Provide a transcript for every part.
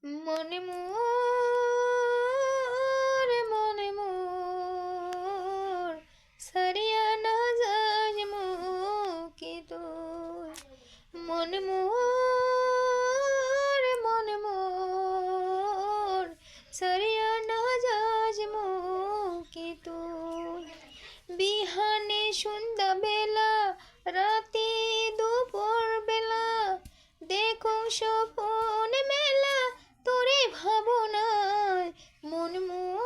মনে মোর মনে মোর সারিয়া না যাস মুকি তুই মনে মোর সারিয়া না যাস মুকি তুই বিহানে সন্ধ্যা বেলা রাতে দুপুর বেলা দেখো স্বপন মেলা তোরে ভাবনায় মন মোর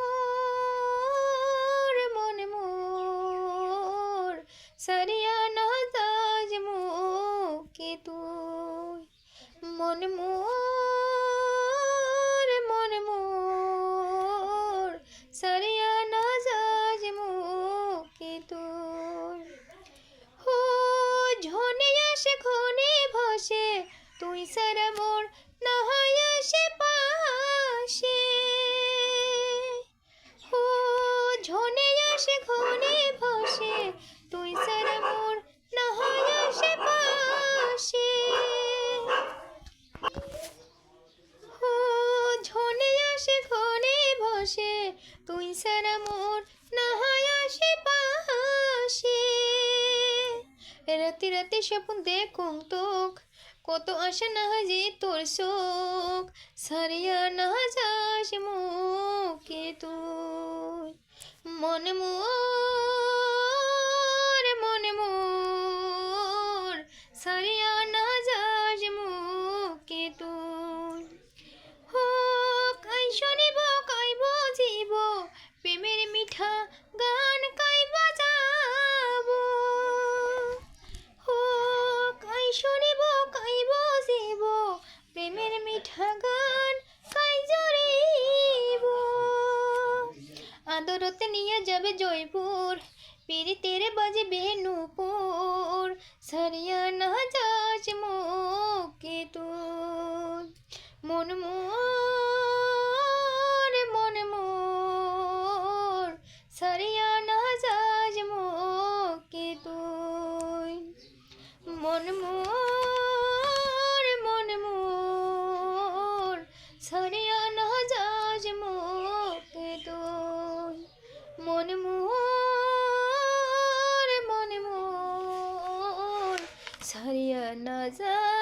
সারিয়া না যাস মুকি তুই মন মোর সারিয়া না যাস মুকি তুই হো ঝনে আসে ক্ষণে ভাসে তুই সারা মোর না হয় আসে পাশে হো ঝনে আসে ক্ষণে ভাসে তুই সারা মোর না হয় আসে পাশে হো ঝনে আসে ক্ষণে ভাসে তুই সারা মোর না হয় আসে পাশে রাতে রাতে স্বপ্ন দেখুম তোক কত আশা না যে তোর শোক সারিয়া না যাস মুকি তুই মনে মোর সারিয়া না যাস মুকি তুই হোক আই শুনিব কাই বুঝিব প্রেমের মিঠা গান কাই বাজাব হোক আই শুনিব কাই বুঝিব প্রেমের মিঠা গান কাই জুড়িব আদরতে নিয়ে যাবে জয়পুর পীড়িতের বাজবে নূপুর সারিয়া না যাস মুকি তুই মন মোর সারিয়া না যাস মুকি তুই মন মোর সারিয়া না যাস মুকি তুই মন মোর সারিয়া না যাস